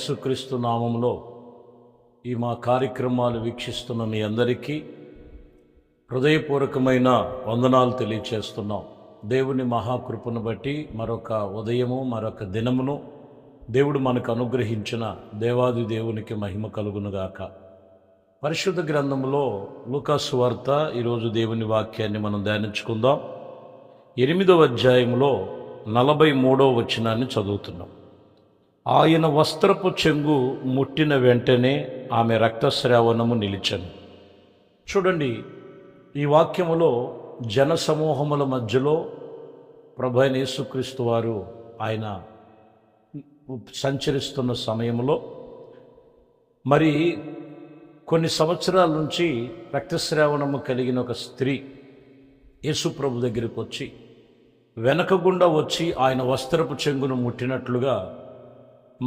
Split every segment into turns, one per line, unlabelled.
యేసుక్రీస్తు నామములో ఈ మా కార్యక్రమాలు వీక్షిస్తున్న మీ అందరికీ హృదయపూర్వకమైన వందనాలు తెలియచేస్తున్నాం. దేవుని మహాకృపను బట్టి మరొక ఉదయము మరొక దినమును దేవుడు మనకు అనుగ్రహించిన దేవాది దేవునికి మహిమ కలుగునుగాక. పరిశుద్ధ గ్రంథములో లూకా సువార్త ఈరోజు దేవుని వాక్యాన్ని మనం ధ్యానించుకుందాం. 8వ అధ్యాయంలో 43వ వచనాన్ని చదువుతున్నాం. ఆయన వస్త్రపు చెంగు ముట్టిన వెంటనే ఆమె రక్తస్రావణము నిలిచెను. చూడండి, ఈ వాక్యములో జనసమూహముల మధ్యలో ప్రభు అయిన యేసుక్రీస్తు వారు ఆయన సంచరిస్తున్న సమయంలో మరి కొన్ని సంవత్సరాల నుంచి రక్తస్రావణము కలిగిన ఒక స్త్రీ యేసు ప్రభు దగ్గరికి వచ్చి వెనకగుండా వచ్చి ఆయన వస్త్రపు చెంగును ముట్టినట్లుగా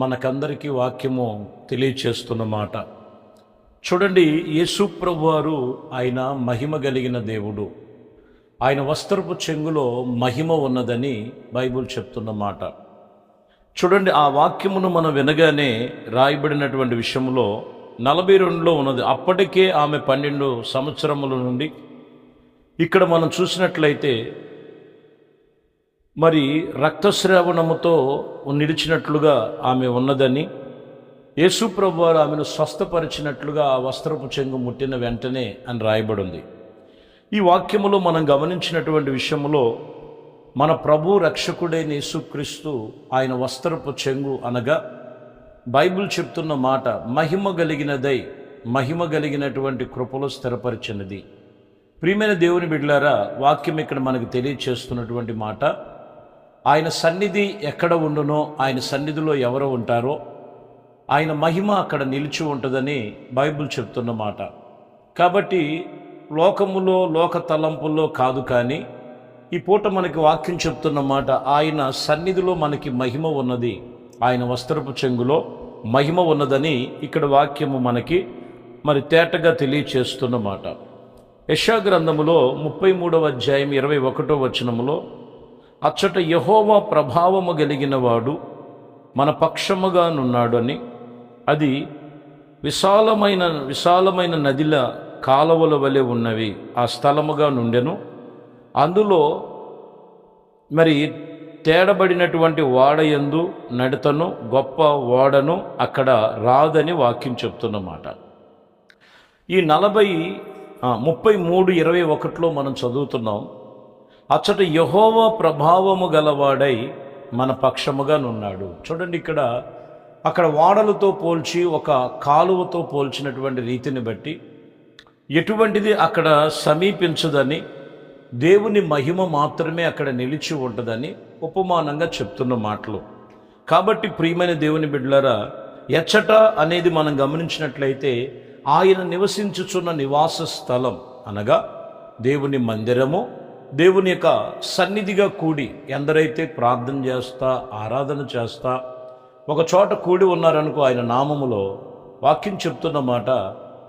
మనకందరికీ వాక్యము తెలియచేస్తున్న మాట. చూడండి, యేసు ప్రభు వారు ఆయన మహిమ కలిగిన దేవుడు. ఆయన వస్త్రపు చెంగులో మహిమ ఉన్నదని బైబిల్ చెప్తున్న మాట. చూడండి, ఆ వాక్యమును మనం వినగానే రాయబడినటువంటి విషయంలో 42లో ఉన్నది. అప్పటికే ఆమె 12 సంవత్సరముల నుండి ఇక్కడ మనం చూసినట్లయితే మరి రక్తస్రావణముతో నిలిచినట్లుగా ఆమె ఉన్నదని, యేసు ప్రభు వారు ఆమెను స్వస్థపరిచినట్లుగా ఆ వస్త్రపు చెంగు ముట్టిన వెంటనే అని రాయబడింది. ఈ వాక్యములో మనం గమనించినటువంటి విషయంలో మన ప్రభు రక్షకుడైన యేసుక్రీస్తు ఆయన వస్త్రపు చెంగు అనగా బైబిల్ చెప్తున్న మాట మహిమ కలిగినటువంటి కృపలో స్థిరపరిచినది. ప్రియమైన దేవుని బిడ్డలారా, వాక్యం ఇక్కడ మనకు తెలియచేస్తున్నటువంటి మాట, ఆయన సన్నిధి ఎక్కడ ఉండునో, ఆయన సన్నిధిలో ఎవరు ఉంటారో ఆయన మహిమ అక్కడ నిలిచి ఉంటుందని బైబిల్ చెప్తున్న మాట. కాబట్టి లోకములో లోక తలంపుల్లో కాదు, కానీ ఈ పూట మనకి వాక్యం చెప్తున్న మాట ఆయన సన్నిధిలో మనకి మహిమ ఉన్నది, ఆయన వస్త్రపు చెంగులో మహిమ ఉన్నదని ఇక్కడ వాక్యము మనకి మరి తేటగా తెలియచేస్తున్న మాట. యెషయా గ్రంథములో 33వ అధ్యాయం 21వ వచనములో అచ్చట యెహోవా ప్రభావము కలిగిన వాడు మన పక్షముగా నున్నాడు అని, అది విశాలమైన నదిల కాలువల వలె ఉన్నవి ఆ స్థలముగా నుండెను, అందులో మరి తేడబడినటువంటి ఓడయందు నడతను గొప్ప ఓడను అక్కడ రాదని వాక్యం చెప్తున్నమాట. ఈ 33:21లో మనం చదువుతున్నాం, అచ్చట యెహోవా ప్రభావము గలవాడై మన పక్షముగా నున్నాడు. చూడండి, అక్కడ ఓడలతో పోల్చి ఒక కాలువతో పోల్చినటువంటి రీతిని బట్టి ఎటువంటిది అక్కడ సమీపించదని, దేవుని మహిమ మాత్రమే అక్కడ నిలిచి ఉంటుందని ఉపమానంగా చెప్తున్న మాటలు. కాబట్టి ప్రియమైన దేవుని బిడ్డలారా, ఎచ్చట అనేది మనం గమనించినట్లయితే ఆయన నివసించుచున్న నివాస స్థలం అనగా దేవుని మందిరము, దేవుని యొక్క సన్నిధిగా కూడి ఎందరైతే ప్రార్థన చేస్తా ఆరాధన చేస్తా ఒక చోట కూడి ఉన్నారనుకో ఆయన నామములో, వాక్యం చెప్తున్న మాట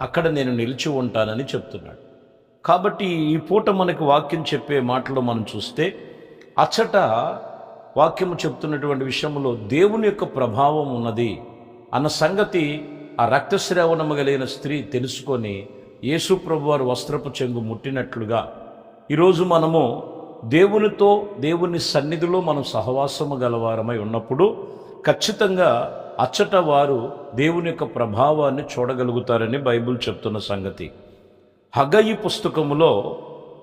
అక్కడ నేను నిలిచి ఉంటానని చెప్తున్నాడు. కాబట్టి ఈ పూట మనకి వాక్యం చెప్పే మాటలో మనం చూస్తే అచ్చట వాక్యము చెప్తున్నటువంటి విషయంలో దేవుని యొక్క ప్రభావం ఉన్నది అన్న సంగతి ఆ రక్తస్రావణము కలిగిన స్త్రీ తెలుసుకొని యేసు ప్రభు వారు వస్త్రపు చెంగు ముట్టినట్లుగా ఈరోజు మనము దేవునితో దేవుని సన్నిధిలో మనం సహవాసము గలవారమై ఉన్నప్పుడు ఖచ్చితంగా అచ్చట వారు దేవుని యొక్క ప్రభావాన్ని చూడగలుగుతారని బైబిల్ చెప్తున్న సంగతి. హగ్గయి పుస్తకములో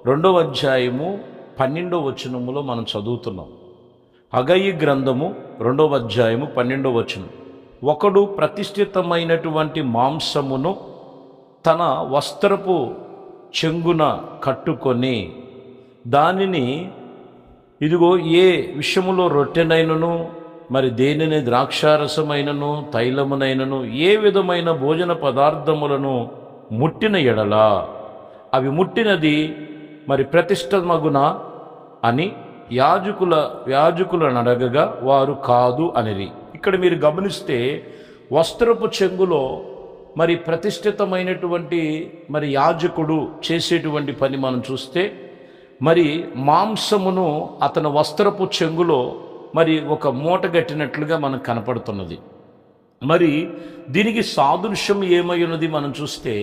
2వ అధ్యాయము 12వ వచనములో మనం చదువుతున్నాం. హగ్గయి గ్రంథము 2వ అధ్యాయము 12వ వచనం, ఒకడు ప్రతిష్ఠితమైనటువంటి మాంసమును తన వస్త్రపు చెంగున కట్టుకొని దానిని ఇదిగో ఏ విషయములో రొట్టెనైనను మరి దేనిని ద్రాక్షారసమైనను తైలమునైనను ఏ విధమైన భోజన పదార్థములను ముట్టిన ఎడల అవి ముట్టినది మరి ప్రతిష్టమగున అని యాజకులను అడగగా వారు కాదు అనిరి. ఇక్కడ మీరు గమనిస్తే వస్త్రపు చెంగులో మరి ప్రతిష్ఠితమైనటువంటి మరి యాజకుడు చేసేటువంటి పని మనం చూస్తే మరి మాంసమును అతని వస్త్రపు చెంగులో మరి ఒక మూట గట్టినట్లుగా మనకు కనపడుతున్నది. మరి దీనికి సాదృశ్యం ఏమై ఉన్నది మనం చూస్తే,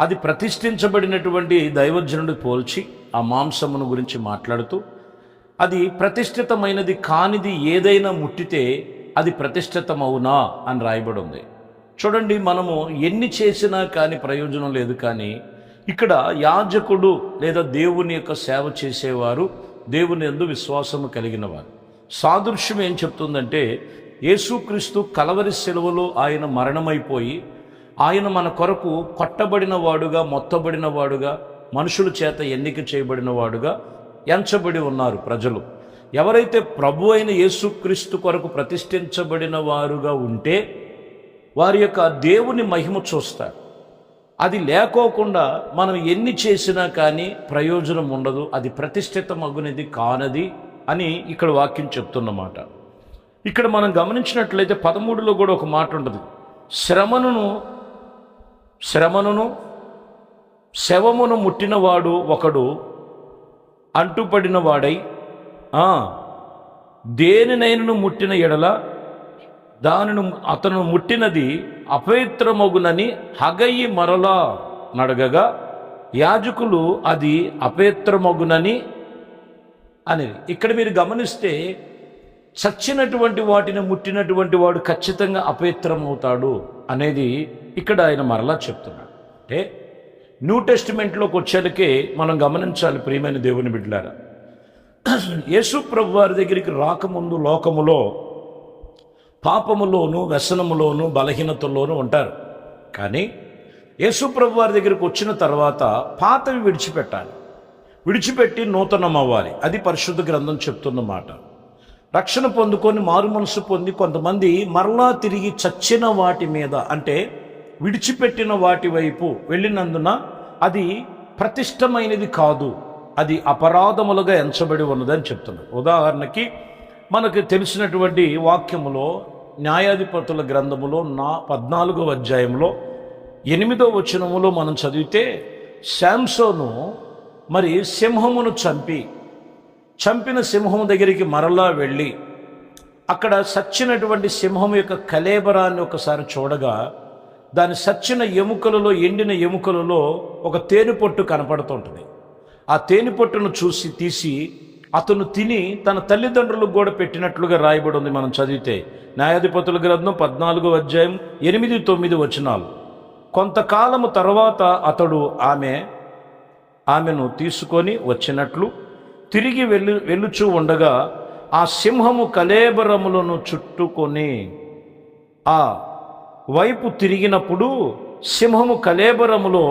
అది ప్రతిష్ఠించబడినటువంటి దైవజనుడు పోల్చి ఆ మాంసమును గురించి మాట్లాడుతూ, అది ప్రతిష్ఠితమైనది కానిది ఏదైనా ముట్టితే అది ప్రతిష్ఠితమవునా అని రాయబడి ఉంది. చూడండి, మనము ఎన్ని చేసినా కానీ ప్రయోజనం లేదు. కానీ ఇక్కడ యాజకుడు లేదా దేవుని యొక్క సేవ చేసేవారు దేవుని యందు విశ్వాసము కలిగిన వారు. సాదృశ్యం ఏం చెప్తుందంటే, యేసుక్రీస్తు కలవరి శిలువలో ఆయన మరణమైపోయి, ఆయన మన కొరకు కొట్టబడిన వాడుగా, మొత్తబడిన వాడుగా, మనుషుల చేత ఎన్నిక చేయబడిన వాడుగా ఎంచబడి ఉన్నారు ప్రజలు. ఎవరైతే ప్రభు అయిన యేసుక్రీస్తు కొరకు ప్రతిష్ఠించబడిన వారుగా ఉంటే వారి యొక్క దేవుని మహిమ చూస్తారు. అది లేకోకుండా మనం ఎన్ని చేసినా కానీ ప్రయోజనం ఉండదు, అది ప్రతిష్ఠితమగునిది కానది అని ఇక్కడ వాక్యం చెప్తున్నమాట. ఇక్కడ మనం గమనించినట్లయితే 13లో కూడా ఒక మాట ఉంటుంది, శ్రమను శవమును ముట్టినవాడు ఒకడు అంటుపడిన వాడై దేనినైనను ముట్టిన ఎడల దానిని అతను ముట్టినది అపవిత్రమగునని హగ్గయి మరలా నడగగా యాజకులు అది అపవిత్రమగునని అనేది. ఇక్కడ మీరు గమనిస్తే చచ్చినటువంటి వాటిని ముట్టినటువంటి వాడు ఖచ్చితంగా అపవిత్రమవుతాడు అనేది ఇక్కడ ఆయన మరలా చెప్తున్నాడు. అంటే న్యూ టెస్టిమెంట్లోకి వచ్చేలకే మనం గమనించాలి ప్రియమైన దేవుని బిడ్డలారా. యేసు ప్రభు వారి దగ్గరికి రాకముందు లోకములో పాపములోను, వ్యసనములోను, బలహీనతల్లోనూ ఉంటారు. కానీ యేసు ప్రభు వారి దగ్గరికి వచ్చిన తర్వాత పాతవి విడిచిపెట్టాలి, విడిచిపెట్టి నూతనం అవ్వాలి. అది పరిశుద్ధ గ్రంథం చెప్తున్న మాట. రక్షణ పొందుకొని మారు మనసు పొంది కొంతమంది మరలా తిరిగి చచ్చిన వాటి మీద, అంటే విడిచిపెట్టిన వాటి వైపు వెళ్ళినందున అది ప్రతిష్టమైనది కాదు, అది అపరాధములుగా ఎంచబడి ఉన్నదని చెప్తున్నారు. ఉదాహరణకి మనకు తెలిసినటువంటి వాక్యములో న్యాయాధిపతుల గ్రంథములో 14వ అధ్యాయంలో 8వ వచనములో మనం చదివితే, శాంసోను మరి సింహమును చంపిన సింహం దగ్గరికి మరలా వెళ్ళి అక్కడ సచ్చినటువంటి సింహం యొక్క కళేబరాన్ని ఒకసారి చూడగా దాని సచ్చిన ఎముకలలో, ఎండిన ఎముకలలో ఒక తేనెపొట్టు కనపడుతుంటుంది. ఆ తేనెపొట్టును తీసి అతను తిని తన తల్లిదండ్రులకు కూడా పెట్టినట్లుగా రాయబడి ఉంది. మనం చదివితే న్యాయాధిపతుల గ్రంథం 14వ అధ్యాయం 8-9 వచనాలు. కొంతకాలము తర్వాత అతడు ఆమెను తీసుకొని వచ్చినట్లు తిరిగి వెళ్ళుచూ ఉండగా ఆ సింహము కళేబరములను చుట్టుకొని ఆ వైపు తిరిగినప్పుడు సింహము కళేబరములో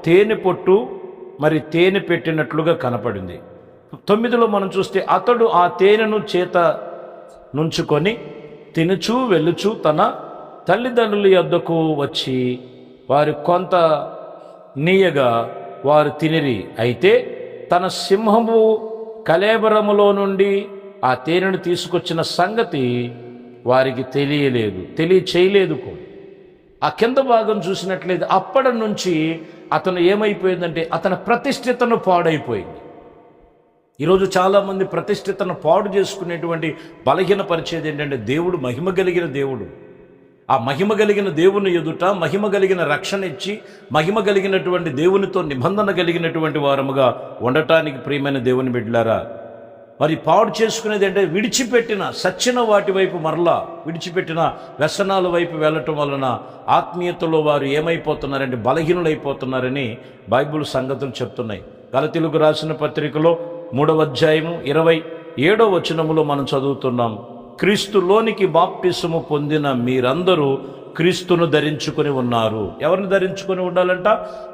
తేనెపొట్టు మరి తేనె పెట్టినట్లుగా కనపడింది. 9లో మనం చూస్తే, అతడు ఆ తేనెను చేత నుంచుకొని తినుచూ వెళ్ళుచూ తన తల్లిదండ్రుల యొద్దకు వచ్చి వారి కొంత నీయగా వారు తినిరి. అయితే తన సింహము కళేబరములో నుండి ఆ తేనెను తీసుకొచ్చిన సంగతి వారికి తెలియచేయలేదు కూడా. ఆ కింద భాగం చూసినట్లయితే అప్పటి నుంచి అతను ఏమైపోయిందంటే అతని ప్రతిష్ఠితను పాడైపోయింది. ఈరోజు చాలామంది ప్రతిష్ఠితను పాడు చేసుకునేటువంటి బలహీన పరిచేది ఏంటంటే, దేవుడు మహిమ కలిగిన దేవుడు. ఆ మహిమ కలిగిన దేవుని ఎదుట మహిమ కలిగిన రక్షణ ఇచ్చి మహిమ కలిగినటువంటి దేవునితో నిబంధన కలిగినటువంటి వారముగా ఉండటానికి ప్రియమైన దేవుని బిడ్డలారా, మరి పాడు చేసుకునేది అంటే విడిచిపెట్టిన సచ్చిన వాటి వైపు మరలా విడిచిపెట్టిన వ్యసనాల వైపు వెళ్ళటం వలన ఆత్మీయతలో వారు ఏమైపోతున్నారంటే బలహీనులైపోతున్నారని బైబిల్ సంగతులు చెప్తున్నాయి. గలతీయులకు రాసిన పత్రికలో 3వ అధ్యాయము 27వ వచనములో మనం చదువుతున్నాం, క్రీస్తులోనికి బాప్తిసము పొందిన మీరందరూ క్రీస్తును ధరించుకొని ఉన్నారు. ఎవరిని ధరించుకొని ఉండాలంట?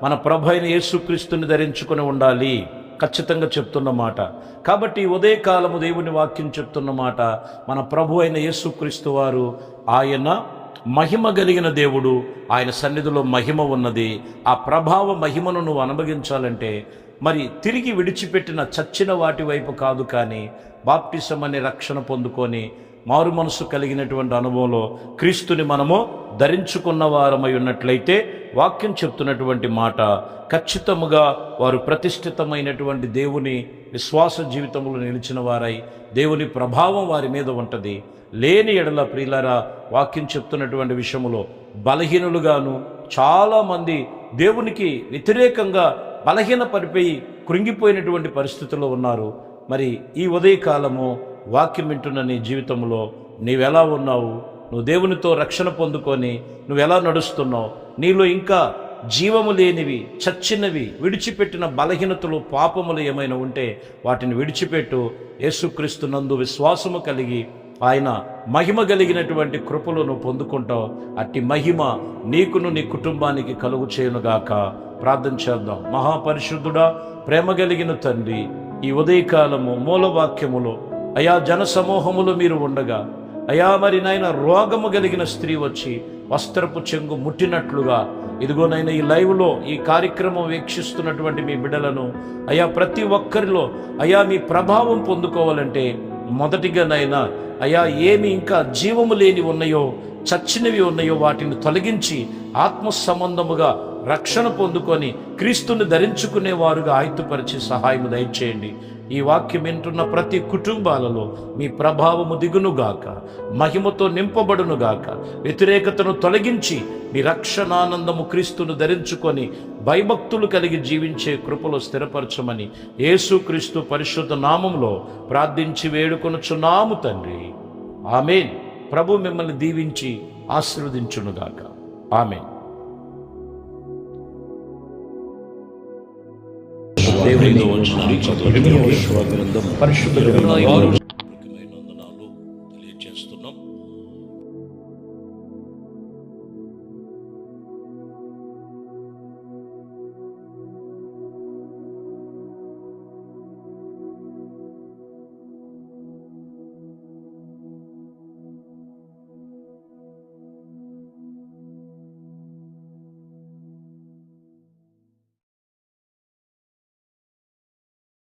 మన ప్రభు అయిన యేసుక్రీస్తుని ధరించుకొని ఉండాలి. ఖచ్చితంగా చెప్తున్న మాట. కాబట్టి ఉదయకాలము దేవుని వాక్యం చెప్తున్న మాట, మన ప్రభు అయిన యేసుక్రీస్తు వారు ఆయన మహిమ కలిగిన దేవుడు. ఆయన సన్నిధిలో మహిమ ఉన్నది. ఆ ప్రభావ మహిమను నువ్వు అనుభవించాలంటే మరి తిరిగి విడిచిపెట్టిన చచ్చిన వాటి వైపు కాదు, కానీ బాప్టిసం అనే రక్షణ పొందుకొని మారు మనసు కలిగినటువంటి అనుభవంలో క్రీస్తుని మనము ధరించుకున్న వారమై ఉన్నట్లయితే వాక్యం చెప్తున్నటువంటి మాట ఖచ్చితముగా వారు ప్రతిష్ఠితమైనటువంటి దేవుని విశ్వాస జీవితంలో నిలిచిన వారై దేవుని ప్రభావం వారి మీద ఉంటుంది. లేని ఎడల ప్రియులారా, వాక్యం చెప్తున్నటువంటి విషయంలో బలహీనులుగాను చాలామంది దేవునికి వ్యతిరేకంగా బలహీన పడిపోయి కృంగిపోయినటువంటి పరిస్థితుల్లో ఉన్నారు. మరి ఈ ఉదయకాలము వాక్యం వింటున్న నీ జీవితంలో నీవెలా ఉన్నావు? నువ్వు దేవునితో రక్షణ పొందుకొని నువ్వెలా నడుస్తున్నావు? నీలో ఇంకా జీవము లేనివి, చచ్చినవి, విడిచిపెట్టిన బలహీనతలు, పాపములు ఏమైనా ఉంటే వాటిని విడిచిపెట్టు. యేసుక్రీస్తు నందు విశ్వాసము కలిగి ఆయన మహిమ కలిగినటువంటి కృపలు నువ్వు పొందుకుంటావు. అట్టి మహిమ నీకును నీ కుటుంబానికి కలుగు చేయునుగాక. ప్రార్థన చేద్దాం. మహాపరిశుద్ధుడా, ప్రేమ కలిగిన తండ్రి, ఈ ఉదయకాలము మూలవాక్యములో అయా జన సమూహములు మీరు ఉండగా అయా మరి నాయన రోగము కలిగిన స్త్రీ వచ్చి వస్త్రపు చెంగు ముట్టినట్లుగా ఇదిగోనైనా ఈ లైవ్లో ఈ కార్యక్రమం వీక్షిస్తున్నటువంటి మీ బిడ్డలను అయా ప్రతి ఒక్కరిలో అయా మీ ప్రభావం పొందుకోవాలంటే మొదటిగా నైనా అయా ఏమి ఇంకా జీవము లేని ఉన్నాయో, చచ్చినవి ఉన్నాయో వాటిని తొలగించి ఆత్మ సంబంధముగా రక్షణ పొందుకొని క్రీస్తుని ధరించుకునేవారుగా ఆయుధపరిచి సహాయము దయచేయండి. ఈ వాక్యం వింటున్న ప్రతి కుటుంబాలలో మీ ప్రభావము దిగునుగాక, మహిమతో నింపబడునుగాక. వ్యతిరేకతను తొలగించి మీ రక్షణానందము క్రీస్తును ధరించుకొని భయభక్తులు కలిగి జీవించే కృపలో స్థిరపరచమని యేసుక్రీస్తు పరిశుద్ధ నామములో ప్రార్థించి వేడుకొనుచున్నాము తండ్రి. ఆమేన్. ప్రభు మిమ్మల్ని దీవించి ఆశీర్వదించునుగాక. ఆమేన్. దేవునితో వచ్చిన పరిశుద్ధ తెలియజేస్తున్నాం.